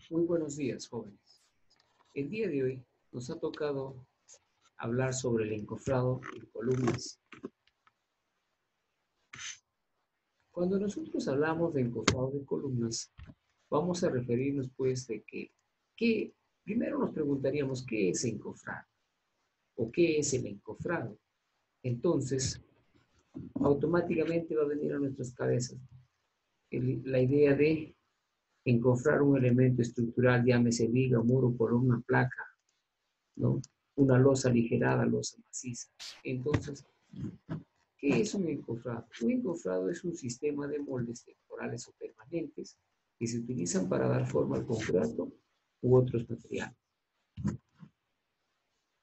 Muy buenos días, jóvenes. El día de hoy nos ha tocado hablar sobre el encofrado en columnas. Cuando nosotros hablamos de encofrado de columnas, vamos a referirnos pues de que primero nos preguntaríamos qué es encofrado o qué es el encofrado. Entonces, automáticamente va a venir a nuestras cabezas la idea de encofrar un elemento estructural, llámese viga, muro, columna, placa, ¿no? Una losa aligerada, losa maciza. Entonces, ¿qué es un encofrado? Un encofrado es un sistema de moldes temporales o permanentes que se utilizan para dar forma al concreto u otros materiales.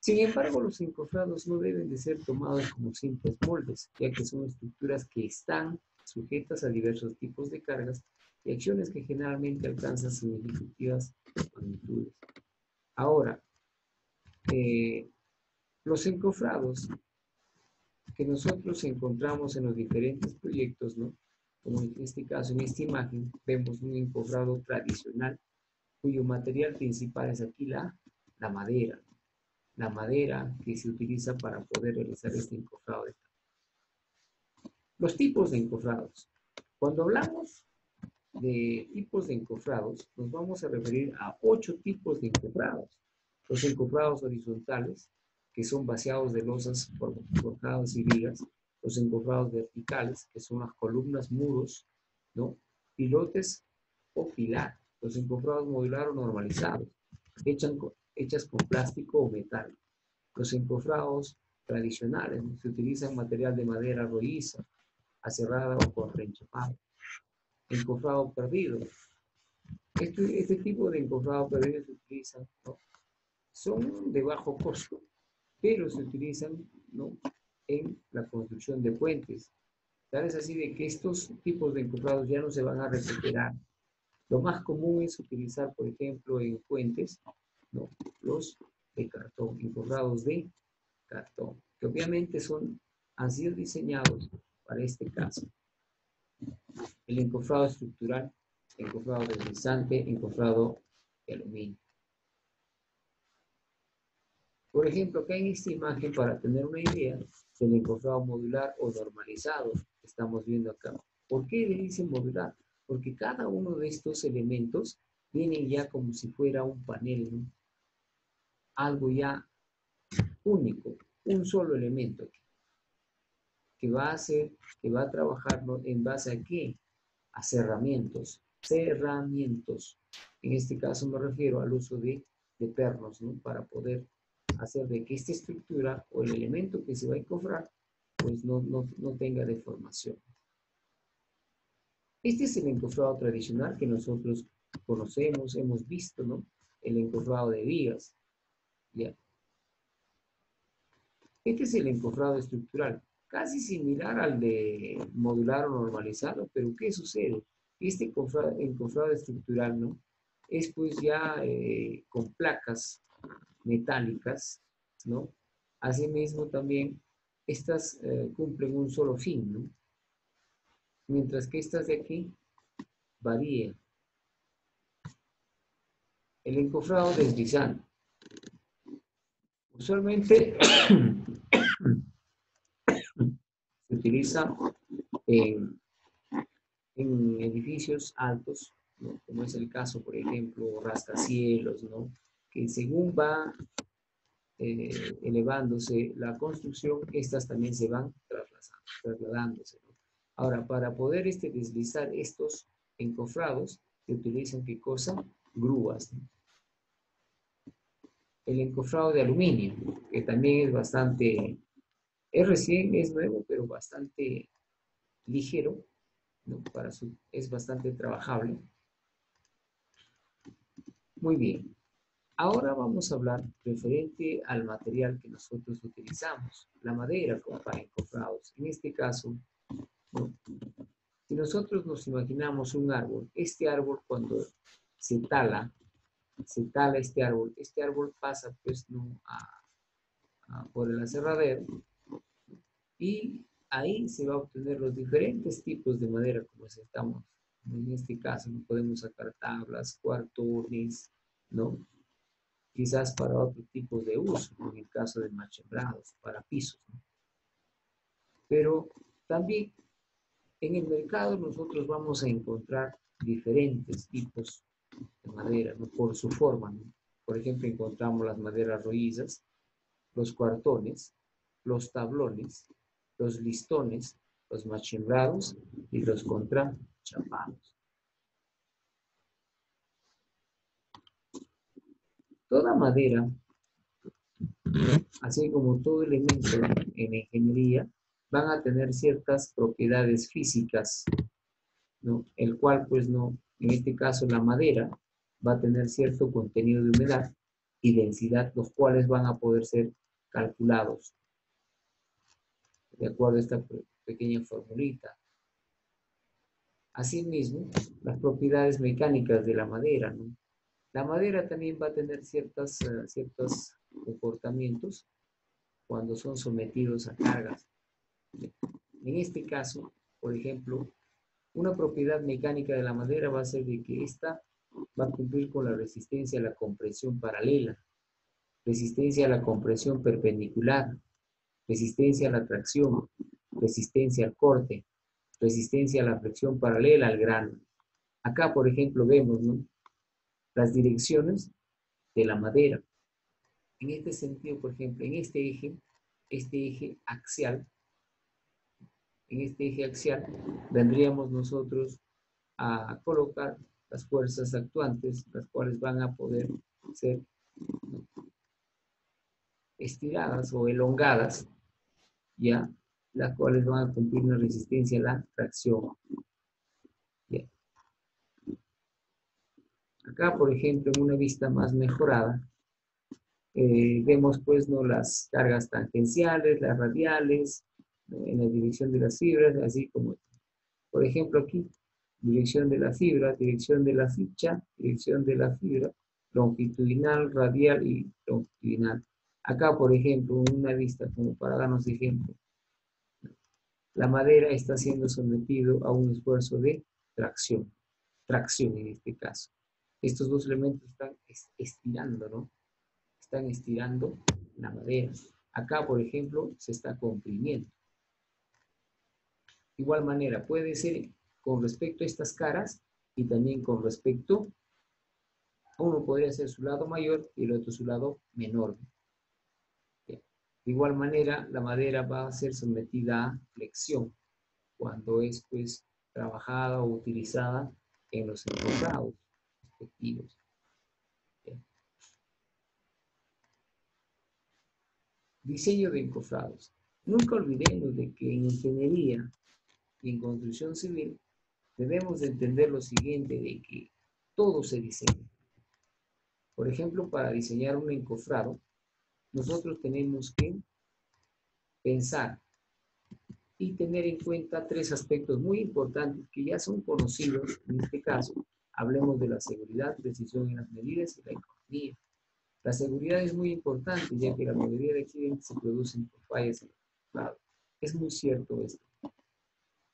Sin embargo, los encofrados no deben de ser tomados como simples moldes, ya que son estructuras que están sujetas a diversos tipos de cargas y acciones que generalmente alcanzan significativas magnitudes. Ahora, los encofrados que nosotros encontramos en los diferentes proyectos, ¿no? Como en este caso, en esta imagen, vemos un encofrado tradicional, cuyo material principal es aquí la madera. La madera que se utiliza para poder realizar este encofrado. Los tipos de encofrados. Cuando hablamos de tipos de encofrados, nos vamos a referir a 8 tipos de encofrados. Los encofrados horizontales, que son vaciados de losas forjadas y vigas. Los encofrados verticales, que son las columnas, muros, ¿no? Pilotes o pilar. Los encofrados modular o normalizados, hechas con plástico o metal. Los encofrados tradicionales, ¿no? Se utilizan material de madera rojiza, aserrada o con reenchapado. Encofrado perdido. Este tipo de encofrado perdido se utilizan, ¿no? Son de bajo costo, pero se utilizan, ¿no? En la construcción de puentes. Tal es así de que estos tipos de encofrados ya no se van a recuperar. Lo más común es utilizar, por ejemplo, en puentes, ¿no? Los de cartón, encofrados de cartón, que obviamente han sido diseñados para este caso. El encofrado estructural, encofrado deslizante, encofrado de aluminio. Por ejemplo, acá en esta imagen, para tener una idea del encofrado modular o normalizado que estamos viendo acá. ¿Por qué le dicen modular? Porque cada uno de estos elementos vienen ya como si fuera un panel, ¿no? Algo ya único, un solo elemento que va a hacer, que va a trabajar, ¿no? ¿En base a qué? A cerramientos. En este caso me refiero al uso de pernos, ¿no? Para poder hacer de que esta estructura o el elemento que se va a encofrar pues no tenga deformación. Este es el encofrado tradicional que nosotros conocemos, hemos visto, ¿no? El encofrado de vigas. ¿Ya? Este es el encofrado estructural, casi similar al de modular o normalizado, pero ¿qué sucede? Este encofrado estructural, ¿no? Es pues ya con placas metálicas, ¿no? Asimismo también, estas cumplen un solo fin, ¿no? Mientras que estas de aquí varían. El encofrado deslizante. Usualmente se utiliza en edificios altos, ¿no? Como es el caso, por ejemplo, rascacielos, ¿no? Que según va elevándose la construcción, estas también se van trasladándose, ¿no? Ahora, para poder deslizar estos encofrados, se utilizan, ¿qué cosa? Grúas, ¿no? El encofrado de aluminio, que también es bastante, es nuevo, pero bastante ligero, ¿no? Es bastante trabajable. Muy bien. Ahora vamos a hablar referente al material que nosotros utilizamos, la madera para encofrados. En este caso, ¿no? Si nosotros nos imaginamos un árbol, este árbol cuando se tala este árbol pasa pues, ¿no? por el aserradero y ahí se va a obtener los diferentes tipos de madera como estamos En este caso no podemos sacar tablas, cuartones, ¿no? Quizás para otro tipo de uso, en el caso de machembrados, para pisos, ¿no? Pero también en el mercado nosotros vamos a encontrar diferentes tipos de madera, ¿no? Por su forma, ¿no? Por ejemplo, encontramos las maderas rollizas, los cuartones, los tablones, los listones, los machembrados y los contrachapados. Toda madera, así como todo elemento en ingeniería, van a tener ciertas propiedades físicas, ¿no? El cual, pues no, en este caso la madera va a tener cierto contenido de humedad y densidad, los cuales van a poder ser calculados de acuerdo a esta pequeña formulita. Asimismo, las propiedades mecánicas de la madera, ¿no? La madera también va a tener ciertos comportamientos cuando son sometidos a cargas. En este caso, por ejemplo, una propiedad mecánica de la madera va a ser de que ésta va a cumplir con la resistencia a la compresión paralela, resistencia a la compresión perpendicular, resistencia a la tracción, resistencia al corte, resistencia a la flexión paralela al grano. Acá, por ejemplo, vemos, ¿no?, las direcciones de la madera. En este sentido, por ejemplo, en este eje axial, vendríamos nosotros a colocar las fuerzas actuantes, las cuales van a poder ser estiradas o elongadas, ya, las cuales van a cumplir una resistencia a la tracción. Ya. Acá, por ejemplo, en una vista más mejorada, vemos pues no las cargas tangenciales, las radiales, ¿no?, en la dirección de las fibras, así como, por ejemplo, aquí, dirección de la fibra, dirección de la ficha, dirección de la fibra, longitudinal, radial y longitudinal. Acá, por ejemplo, en una vista, como para darnos ejemplo, la madera está siendo sometido a un esfuerzo de tracción en este caso. Estos dos elementos están estirando, ¿no? Están estirando la madera. Acá, por ejemplo, se está comprimiendo. De igual manera, puede ser con respecto a estas caras y también con respecto, uno podría ser su lado mayor y el otro su lado menor. De igual manera, la madera va a ser sometida a flexión cuando es pues trabajada o utilizada en los encofrados respectivos. Diseño de encofrados. Nunca olvidemos de que en ingeniería y en construcción civil debemos de entender lo siguiente, de que todo se diseña. Por ejemplo, para diseñar un encofrado, nosotros tenemos que pensar y tener en cuenta tres aspectos muy importantes que ya son conocidos. En este caso, hablemos de la seguridad, precisión en las medidas y la economía. La seguridad es muy importante, ya que la mayoría de accidentes se producen por fallas en el encofrado. Es muy cierto esto.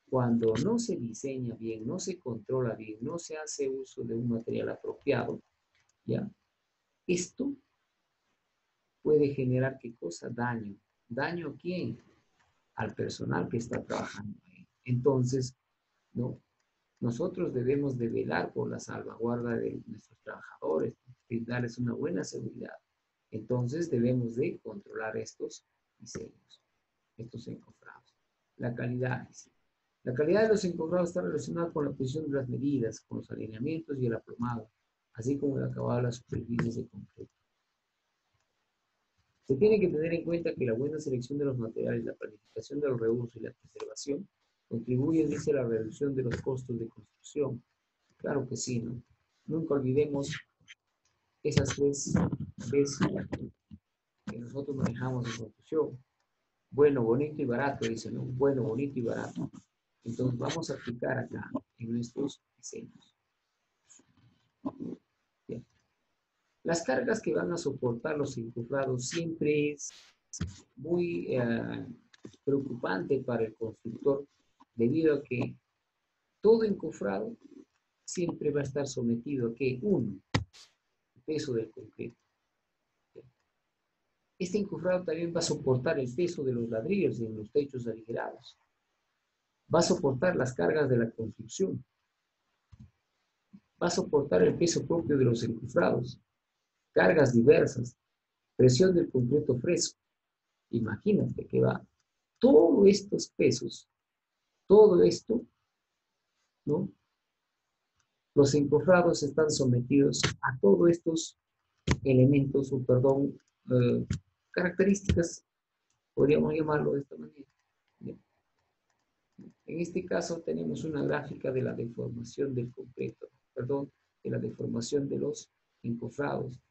Cuando no se diseña bien, no se controla bien, no se hace uso de un material apropiado, ¿ya? Esto puede generar, ¿qué cosa? Daño. ¿Daño a quién? Al personal que está trabajando ahí. Entonces, ¿no?, nosotros debemos de velar por la salvaguarda de nuestros trabajadores, darles una buena seguridad. Entonces, debemos de controlar estos diseños, estos encofrados. La calidad. La calidad de los encofrados está relacionada con la posición de las medidas, con los alineamientos y el aplomado, así como el acabado de las superficies de concreto. Se tiene que tener en cuenta que la buena selección de los materiales, la planificación del reuso y la preservación contribuyen, dice, a la reducción de los costos de construcción. Claro que sí, ¿no? Nunca olvidemos esas tres veces que nosotros manejamos en construcción. Bueno, bonito y barato, dice, ¿no? Bueno, bonito y barato. Entonces vamos a aplicar acá en nuestros diseños. Bien. Las cargas que van a soportar los encofrados siempre es muy preocupante para el constructor, debido a que todo encofrado siempre va a estar sometido a ¿qué? Uno, el peso del concreto. Este encofrado también va a soportar el peso de los ladrillos en los techos aligerados. Va a soportar las cargas de la construcción. Va a soportar el peso propio de los encofrados, cargas diversas, presión del concreto fresco. Imagínate que va todos estos pesos, todo esto, ¿no? Los encofrados están sometidos a todos estos elementos, o perdón, características, podríamos llamarlo de esta manera. Bien. En este caso tenemos una gráfica de la deformación del concreto, perdón, de la deformación de los encofrados.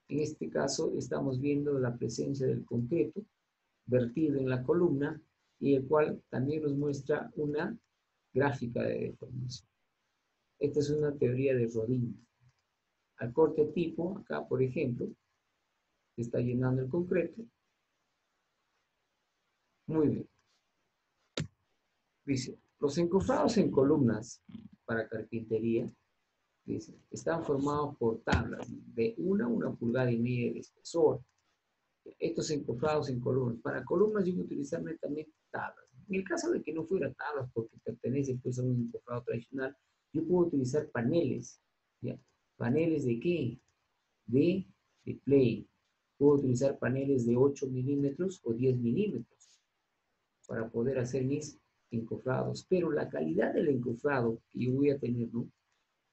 En este caso estamos viendo la presencia del concreto vertido en la columna y el cual también nos muestra una gráfica de deformación. Esta es una teoría de Rodin. Al corte tipo, acá por ejemplo, está llenando el concreto. Muy bien. Dice, los encofrados en columnas para carpintería, dice, están formados por tablas de 1 pulgada y media de espesor. Estos encofrados en columnas. Para columnas yo voy a utilizar netamente tablas. En el caso de que no fuera tablas, porque pertenece pues a un encofrado tradicional, yo puedo utilizar paneles. ¿Ya? ¿Paneles de qué? De play. Puedo utilizar paneles de 8 milímetros o 10 milímetros para poder hacer mis encofrados. Pero la calidad del encofrado que yo voy a tener, ¿no?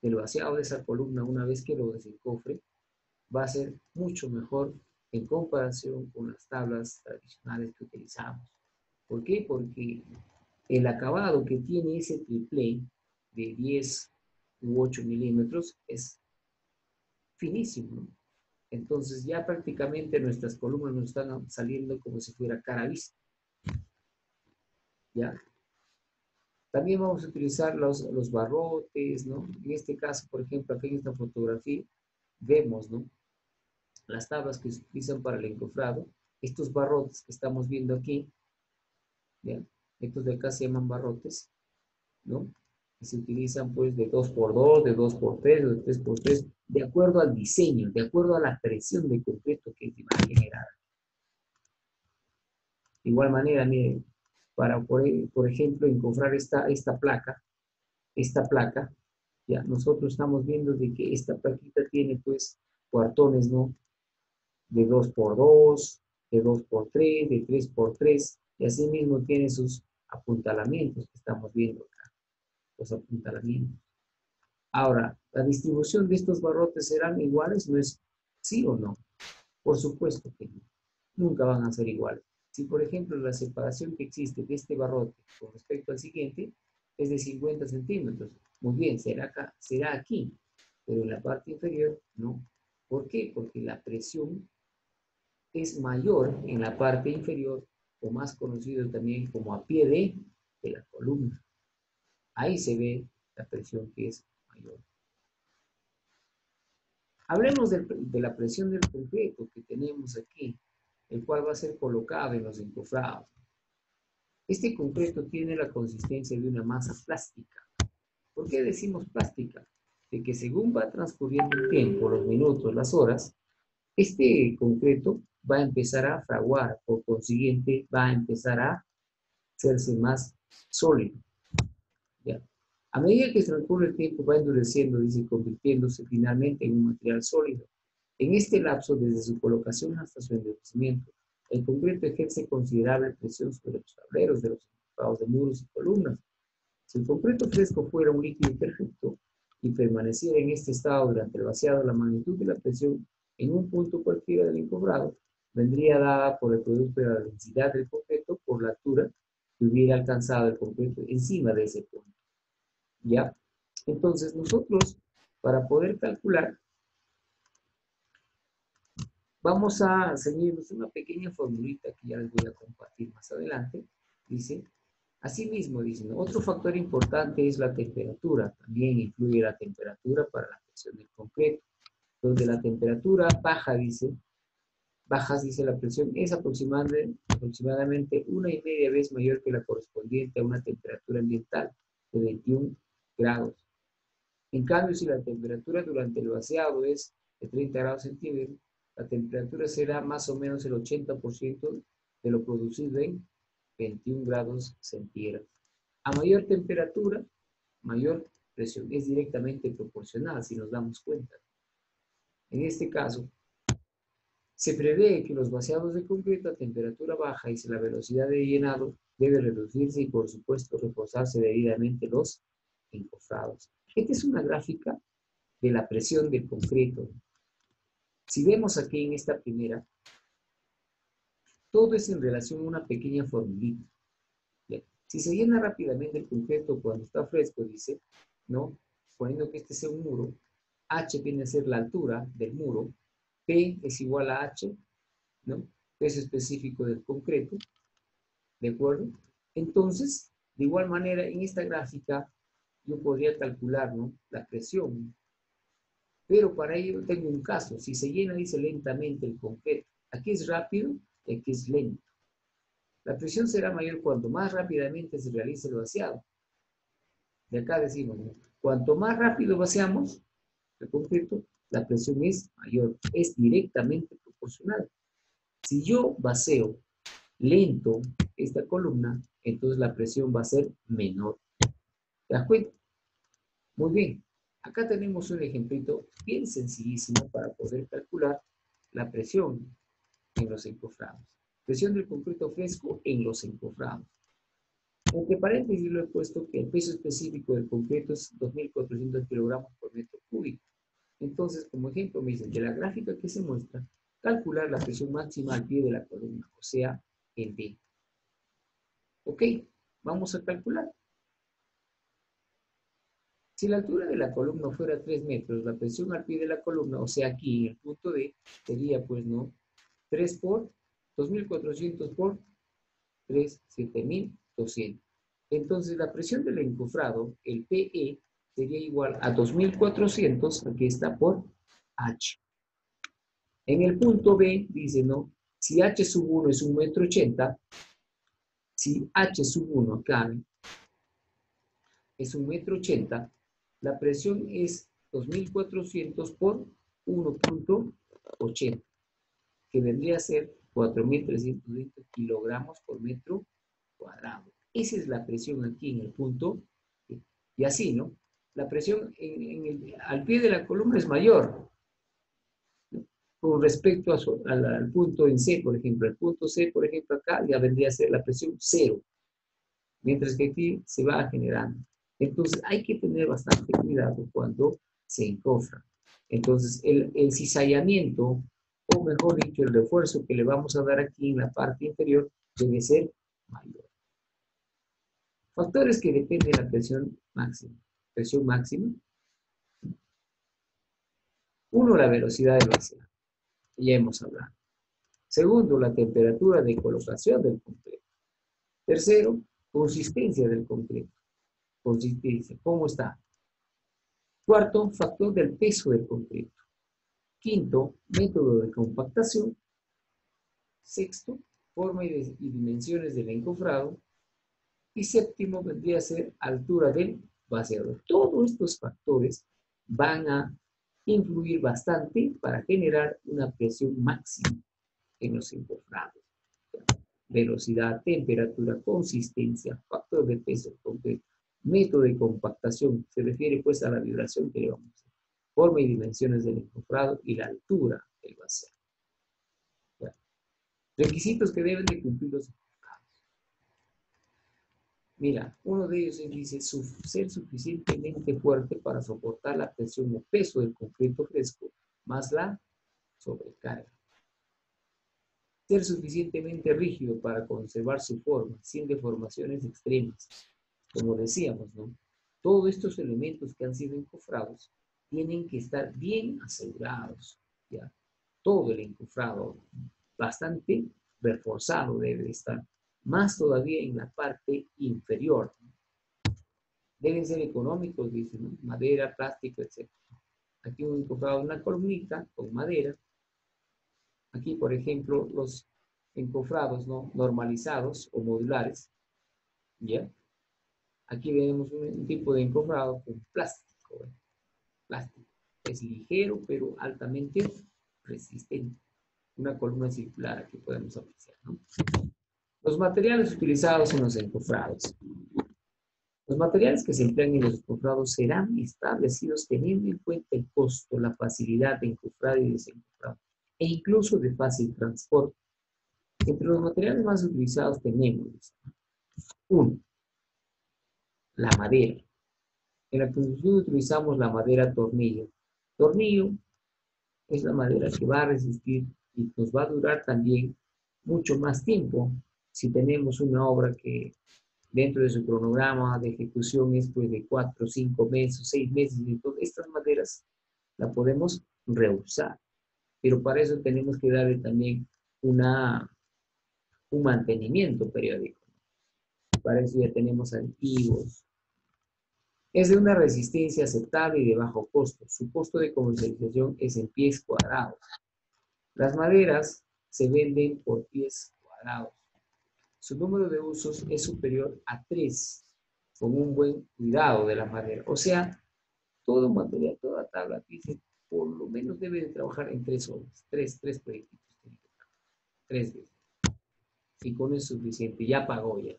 Del vaciado de esa columna una vez que lo desencofre, va a ser mucho mejor en comparación con las tablas tradicionales que utilizamos. ¿Por qué? Porque el acabado que tiene ese triple de 10 u 8 milímetros es finísimo, ¿no? Entonces ya prácticamente nuestras columnas nos están saliendo como si fuera cara vista. ¿Ya? También vamos a utilizar los barrotes, ¿no? En este caso, por ejemplo, aquí en esta fotografía, vemos, ¿no? Las tablas que se utilizan para el encofrado. Estos barrotes que estamos viendo aquí, ¿ya? Estos de acá se llaman barrotes, ¿no? Que se utilizan pues de 2x2, de 2x3, de 3x3, de acuerdo al diseño, de acuerdo a la presión de concreto que se va a generar. De igual manera, miren, para, por ejemplo, encofrar esta placa, ya nosotros estamos viendo de que esta plaquita tiene pues cuartones, ¿no? De 2x2, de 2x3, de 3x3, y así mismo tiene sus apuntalamientos que estamos viendo acá, los apuntalamientos. Ahora, ¿la distribución de estos barrotes serán iguales? ¿No es sí o no? Por supuesto que no. Nunca van a ser iguales. Si, por ejemplo, la separación que existe de este barrote con respecto al siguiente es de 50 centímetros, muy bien, será acá, será aquí, pero en la parte inferior no. ¿Por qué? Porque la presión es mayor en la parte inferior, o más conocido también como a pie de la columna. Ahí se ve la presión que es mayor. Hablemos de la presión del concreto que tenemos aquí, el cual va a ser colocado en los encofrados. Este concreto tiene la consistencia de una masa plástica. ¿Por qué decimos plástica? De que según va transcurriendo el tiempo, los minutos, las horas, este concreto va a empezar a fraguar, por consiguiente va a empezar a hacerse más sólido. ¿Ya? A medida que transcurre el tiempo va endureciendo, dice, convirtiéndose finalmente en un material sólido. En este lapso, desde su colocación hasta su endurecimiento, el concreto ejerce considerable presión sobre los tableros de los encofrados de muros y columnas. Si el concreto fresco fuera un líquido perfecto y permaneciera en este estado durante el vaciado, la magnitud de la presión en un punto cualquiera del encofrado vendría dada por el producto de la densidad del concreto por la altura que hubiera alcanzado el concreto encima de ese punto. ¿Ya? Entonces nosotros, para poder calcular, vamos a seguirnos una pequeña formulita que ya les voy a compartir más adelante. Dice, asimismo, dicen, otro factor importante es la temperatura. También influye la temperatura para la presión del concreto. Donde la temperatura baja, dice la presión, es aproximadamente 1,5 veces mayor que la correspondiente a una temperatura ambiental de 21 grados. En cambio, si la temperatura durante el vaciado es de 30 grados centígrados, la temperatura será más o menos el 80% de lo producido en 21 grados centígrados. A mayor temperatura, mayor presión. Es directamente proporcional, si nos damos cuenta. En este caso, se prevé que los vaciados de concreto a temperatura baja y si la velocidad de llenado debe reducirse y, por supuesto, reforzarse debidamente los encofrados. Esta es una gráfica de la presión del concreto. Si vemos aquí en esta primera, todo es en relación a una pequeña formulita. Bien. Si se llena rápidamente el concreto cuando está fresco, dice, ¿no? Poniendo que este sea un muro, H viene a ser la altura del muro, P es igual a H, ¿no? Peso específico del concreto, ¿de acuerdo? Entonces, de igual manera, en esta gráfica, yo podría calcular, ¿no?, la presión. Pero para ello tengo un caso. Si se llena, dice, lentamente el concreto. Aquí es rápido y aquí es lento. La presión será mayor cuanto más rápidamente se realice el vaciado. De acá decimos, ¿no?, cuanto más rápido vaciamos el concreto, la presión es mayor. Es directamente proporcional. Si yo vacío lento esta columna, entonces la presión va a ser menor. ¿Te das cuenta? Muy bien. Acá tenemos un ejemplito bien sencillísimo para poder calcular la presión en los encofrados. Presión del concreto fresco en los encofrados. Entre paréntesis lo he puesto que el peso específico del concreto es 2.400 kilogramos por metro cúbico. Entonces, como ejemplo, me dicen, de la gráfica que se muestra, calcular la presión máxima al pie de la columna, o sea, el D. Ok, vamos a calcular. Si la altura de la columna fuera 3 metros, la presión al pie de la columna, o sea, aquí en el punto D, sería, pues, ¿no?, 3 por 2.400 por 3, 7.200. Entonces, la presión del encofrado, el PE, sería igual a 2.400, aquí está, por H. En el punto B, dice, ¿no?, si H sub 1 es 1,80 m, si H sub 1 acá es 1,80 m, la presión es 2.400 por 1,80, que vendría a ser 4.320 kilogramos por metro cuadrado. Esa es la presión aquí en el punto. Y así, ¿no? La presión al pie de la columna es mayor, ¿no?, con respecto al punto en C, por ejemplo. El punto C, por ejemplo, acá ya vendría a ser la presión 0, mientras que aquí se va generando. Entonces, hay que tener bastante cuidado cuando se encofra. Entonces, el cizallamiento, o mejor dicho, el refuerzo que le vamos a dar aquí en la parte inferior, debe ser mayor. Factores que dependen de la presión máxima. Presión máxima. 1, la velocidad del vaciado. Ya hemos hablado. Segundo, la temperatura de colocación del concreto. Tercero, consistencia del concreto. Consistencia, ¿cómo está? Cuarto, factor del peso del concreto. Quinto, método de compactación. Sexto, forma y dimensiones del encofrado. Y séptimo, vendría a ser altura del vaciador. Todos estos factores van a influir bastante para generar una presión máxima en los encofrados. Velocidad, temperatura, consistencia, factor de peso del concreto, método de compactación, se refiere pues a la vibración que le vamos a hacer, forma y dimensiones del encofrado y la altura del vaciado. Requisitos que deben de cumplir los encofrados. Mira, uno de ellos dice ser suficientemente fuerte para soportar la presión o peso del concreto fresco más la sobrecarga. Ser suficientemente rígido para conservar su forma, sin deformaciones extremas. Como decíamos, ¿no?, todos estos elementos que han sido encofrados tienen que estar bien asegurados, ¿ya? Todo el encofrado bastante reforzado debe estar, más todavía en la parte inferior. Deben ser económicos, dicen, ¿no?, madera, plástico, etc. Aquí un encofrado, una columnita con madera. Aquí, por ejemplo, los encofrados, ¿no?, normalizados o modulares, ¿ya? Aquí vemos un tipo de encofrado con plástico, ¿eh? plástico. Es ligero, pero altamente resistente. Una columna circular que podemos apreciar, ¿no? Los materiales utilizados en los encofrados. Los materiales que se emplean en los encofrados serán establecidos teniendo en cuenta el costo, la facilidad de encofrado y desencofrado, e incluso de fácil transporte. Entre los materiales más utilizados tenemos 1. La madera. En la construcción utilizamos la madera tornillo. Tornillo es la madera que va a resistir y nos va a durar también mucho más tiempo si tenemos una obra que dentro de su cronograma de ejecución es pues de 4, 5 meses, 6 meses. Entonces, estas maderas las podemos reusar, pero para eso tenemos que darle también un mantenimiento periódico. Para eso ya tenemos aditivos. Es de una resistencia aceptable y de bajo costo. Su costo de comercialización es en pies cuadrados. Las maderas se venden por pies cuadrados. Su número de usos es superior a 3, con un buen cuidado de la madera. O sea, todo material, toda tabla, dice, por lo menos debe de trabajar en 3 horas. 3 proyectos. 3 veces. Y con eso es suficiente. Ya pagó ya.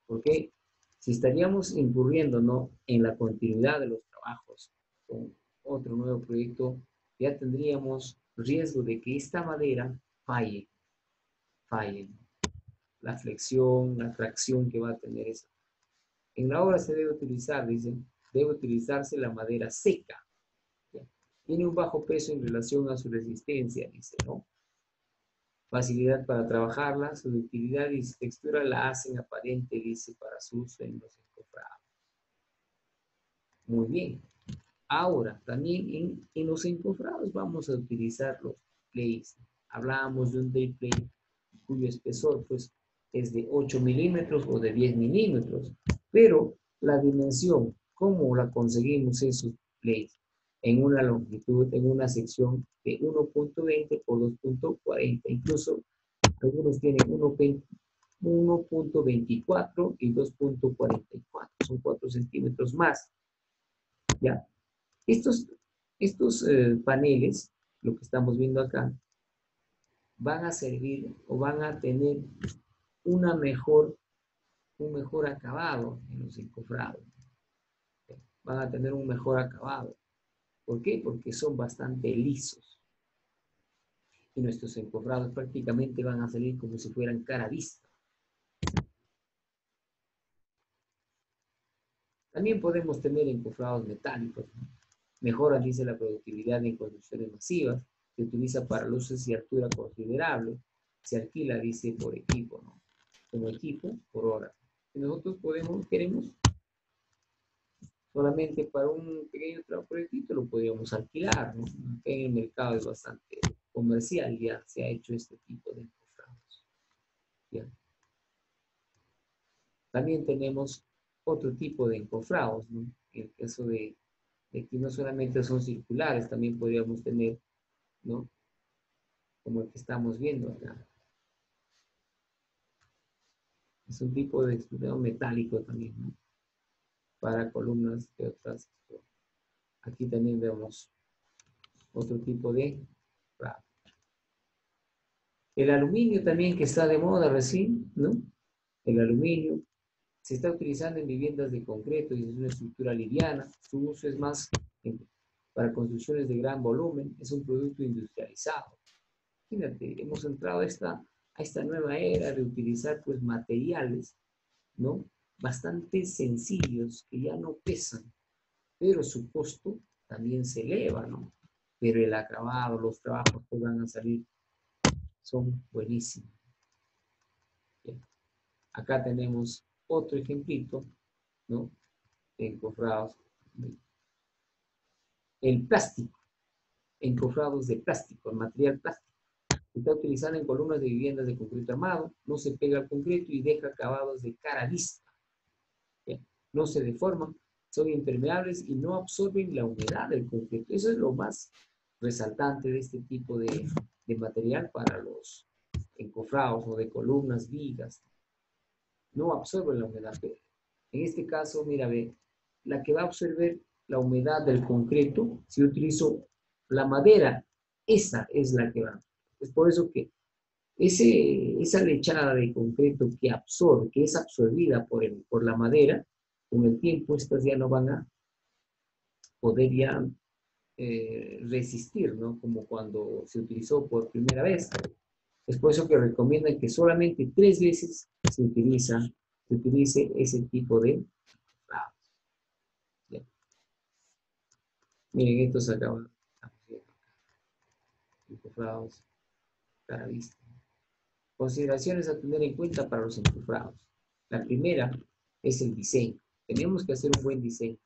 Porque si estaríamos incurriendo, ¿no?, en la continuidad de los trabajos con otro nuevo proyecto, ya tendríamos riesgo de que esta madera falle. La flexión, la tracción que va a tener esa. En la obra se debe utilizar, dicen, debe utilizarse la madera seca. ¿Ya? Tiene un bajo peso en relación a su resistencia, dice, ¿no? Facilidad para trabajarla, su ductilidad y su textura la hacen aparente, dice, para su uso en los encofrados. Muy bien. Ahora, también en los encofrados vamos a utilizar los plates. Hablábamos de un day plate cuyo espesor pues es de 8 milímetros o de 10 milímetros, pero la dimensión, ¿cómo la conseguimos esos plates? En una longitud, en una sección de 1.20 por 2.40, incluso algunos tienen 1.24 y 2.44, son 4 centímetros más. ¿Ya? Estos paneles, lo que estamos viendo acá, van a servir o van a tener un mejor acabado en los encofrados. Van a tener un mejor acabado. ¿Por qué? Porque son bastante lisos. Y nuestros encofrados prácticamente van a salir como si fueran cara vista. También podemos tener encofrados metálicos, ¿no? Mejora, dice, la productividad en construcciones masivas. Se utiliza para luces y altura considerable. Se alquila, dice, por equipo, ¿no? Como equipo por hora. Si nosotros queremos solamente para un pequeño proyectito, lo podríamos alquilar, ¿no? En el mercado es bastante comercial, ya se ha hecho este tipo de encofrados. ¿Ya? También tenemos otro tipo de encofrados, ¿no? En el caso de que no solamente son circulares, también podríamos tener, ¿no?, como el que estamos viendo acá. Es un tipo de encofrado metálico también, ¿no?, para columnas de otras. Aquí también vemos otro tipo de encofrado. El aluminio también, que está de moda recién, ¿no? El aluminio se está utilizando en viviendas de concreto y es una estructura liviana. Su uso es más para construcciones de gran volumen. Es un producto industrializado. Fíjate, hemos entrado a esta nueva era de utilizar pues materiales, ¿no?, bastante sencillos, que ya no pesan, pero su costo también se eleva, ¿no? Pero el acabado, los trabajos que van a salir son buenísimos. Bien. Acá tenemos otro ejemplito, ¿no?, de encofrados. El plástico, encofrados de plástico, el material plástico. Se está utilizando en columnas de viviendas de concreto armado, no se pega al concreto y deja acabados de cara vista. ¿Bien? No se deforman, son impermeables y no absorben la humedad del concreto. Eso es lo más resaltante de este tipo de material para los encofrados o de columnas, vigas. No absorben la humedad. En este caso, mira, ve, la que va a absorber la humedad del concreto, si utilizo la madera, esa es la que va. Es por eso que esa lechada de concreto que absorbe, que es absorbida por la madera, con el tiempo estas ya no van a poder ya resistir, ¿no? Como cuando se utilizó por primera vez. Es por eso que recomiendan que solamente 3 veces se utilice ese tipo de clavos. ¿Ya? Miren, estos acaban encofrados, cara vista. Consideraciones a tener en cuenta para los encofrados. La primera es el diseño. Tenemos que hacer un buen diseño.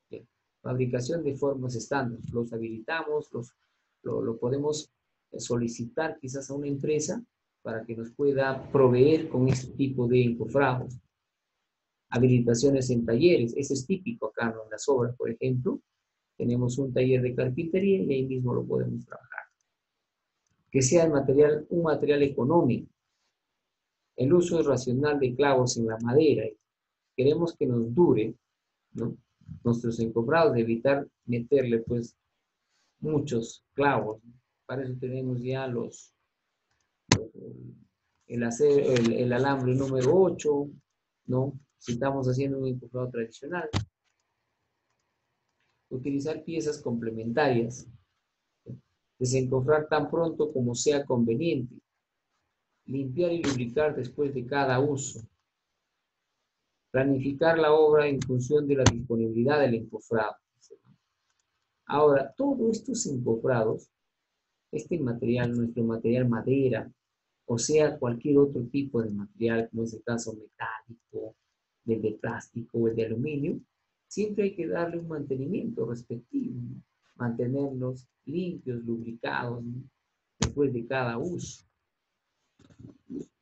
¿Ya? Fabricación de formas estándar. Los habilitamos, lo podemos solicitar quizás a una empresa para que nos pueda proveer con este tipo de encofrados. Habilitaciones en talleres. Eso es típico acá en las obras, por ejemplo. Tenemos un taller de carpintería y ahí mismo lo podemos trabajar. Que sea un material económico. El uso racional de clavos en la madera. Queremos que nos dure, ¿no? Nuestros encofrados, de evitar meterle pues muchos clavos. Para eso tenemos ya el alambre número 8, ¿no? Si estamos haciendo un encofrado tradicional. Utilizar piezas complementarias. Desencofrar tan pronto como sea conveniente. Limpiar y lubricar después de cada uso. Planificar la obra en función de la disponibilidad del encofrado. Ahora, todos estos encofrados, este material, nuestro material madera, o sea, cualquier otro tipo de material, como es el caso metálico, del de plástico o el de aluminio, siempre hay que darle un mantenimiento respectivo, ¿no? Mantenerlos limpios, lubricados, ¿no? Después de cada uso.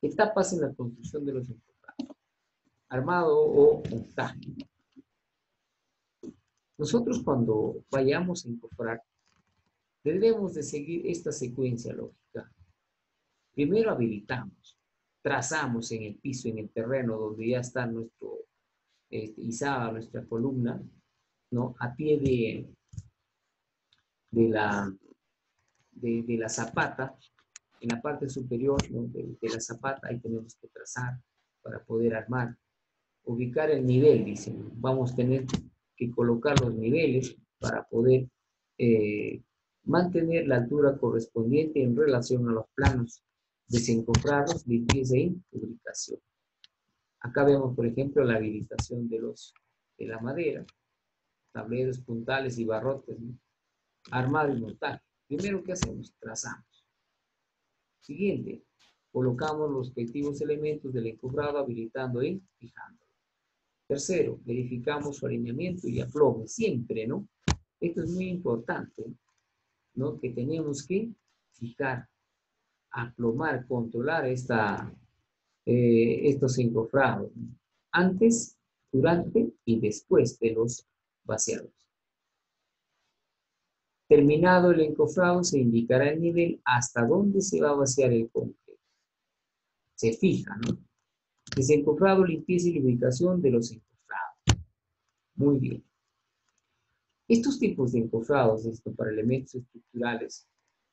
Etapas en la construcción de los encofrados. Armado o montaje. Nosotros cuando vayamos a encofrar, debemos de seguir esta secuencia lógica. Primero habilitamos, trazamos en el piso, en el terreno donde ya está izada nuestra columna, ¿no? A pie de la zapata, en la parte superior, ¿no? de la zapata, ahí tenemos que trazar para poder armar. Ubicar el nivel, dicen. Vamos a tener que colocar los niveles para poder mantener la altura correspondiente en relación a los planos desencofrados, limpieza y lubricación. Acá vemos, por ejemplo, la habilitación de la madera, tableros, puntales y barrotes, ¿no? Armado y montaje. Primero, ¿qué hacemos? Trazamos. Siguiente, colocamos los respectivos elementos del encofrado, habilitando y fijando. Tercero, verificamos su alineamiento y aplomo, siempre, ¿no? Esto es muy importante, ¿no? Que tenemos que fijar, aplomar, controlar estos encofrados, ¿no? Antes, durante y después de los vaciados. Terminado el encofrado, se indicará el nivel hasta dónde se va a vaciar el concreto. Se fija, ¿no? Desencofrado, limpieza y lubricación de los encofrados. Muy bien. Estos tipos de encofrados, para elementos estructurales,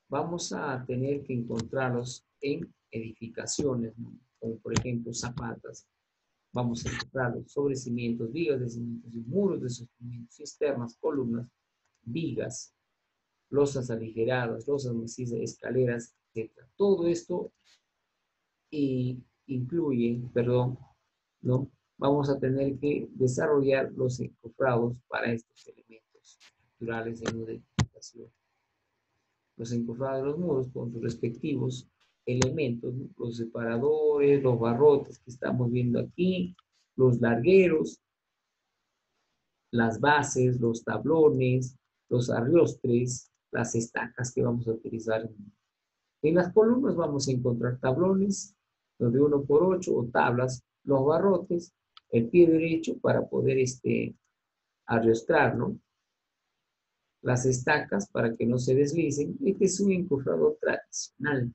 vamos a tener que encontrarlos en edificaciones, ¿no? Como por ejemplo zapatas. Vamos a encontrarlos sobre cimientos, vigas de cimientos, muros de sostenimiento, cisternas, columnas, vigas, losas aligeradas, losas macizas, escaleras, etc. Todo esto incluye, ¿no? Vamos a tener que desarrollar los encofrados para estos elementos estructurales en una edificación. Los encofrados de los muros con sus respectivos elementos, ¿no? Los separadores, los barrotes que estamos viendo aquí, los largueros, las bases, los tablones, los arriostres, las estacas que vamos a utilizar. En las columnas vamos a encontrar tablones de 1x8 o tablas, los barrotes, el pie derecho para poder arrostrar, ¿no? Las estacas para que no se deslicen. Este es un encofrado tradicional.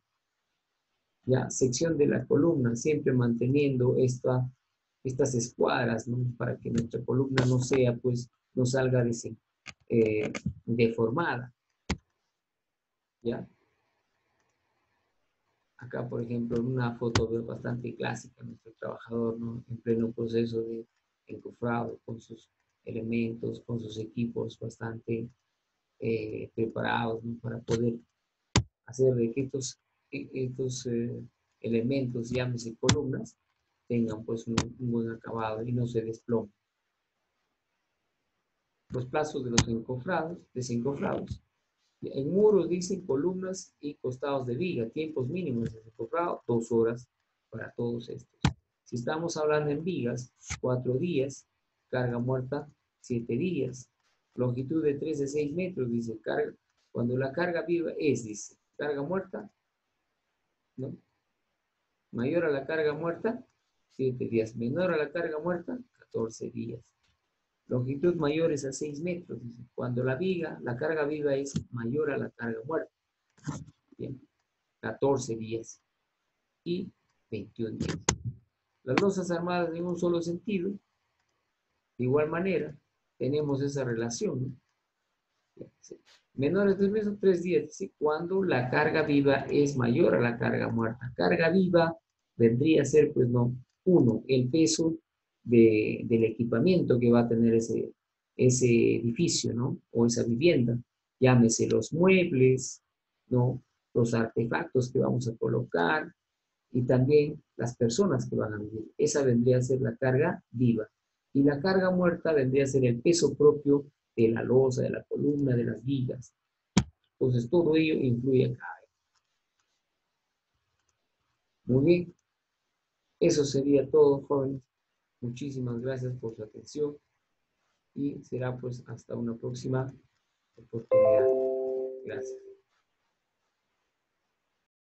Ya, sección de la columna, siempre manteniendo estas escuadras, ¿no? Para que nuestra columna no sea, pues, no salga deformada. ¿Ya? Acá, por ejemplo, en una foto bastante clásica, nuestro trabajador, ¿no? En pleno proceso de encofrado, con sus elementos, con sus equipos bastante preparados, ¿no? Para poder hacer de que estos elementos, llámese columnas, tengan pues un buen acabado y no se desplomen. Los plazos de los encofrados, desencofrados. En muros dicen columnas y costados de viga, tiempos mínimos de desencofrado, 2 horas para todos estos. Si estamos hablando en vigas, 4 días, carga muerta, 7 días, longitud de 3 de 6 metros, dice, cuando la carga viva dice, carga muerta, ¿no? Mayor a la carga muerta, 7 días, menor a la carga muerta, 14 días. Longitud mayores a 6 metros, dice, cuando la carga viva es mayor a la carga muerta. Bien, 14 días y 21 días. Las losas armadas en un solo sentido, de igual manera, tenemos esa relación, ¿no? Menores de 3 días, dice, cuando la carga viva es mayor a la carga muerta. Carga viva vendría a ser, pues no, uno, el peso del equipamiento que va a tener ese edificio, ¿no? O esa vivienda. Llámese los muebles, ¿no? Los artefactos que vamos a colocar y también las personas que van a vivir. Esa vendría a ser la carga viva. Y la carga muerta vendría a ser el peso propio de la losa, de la columna, de las vigas. Entonces, todo ello influye acá. Muy bien. Eso sería todo, jóvenes. Muchísimas gracias por su atención y será pues hasta una próxima oportunidad. Gracias.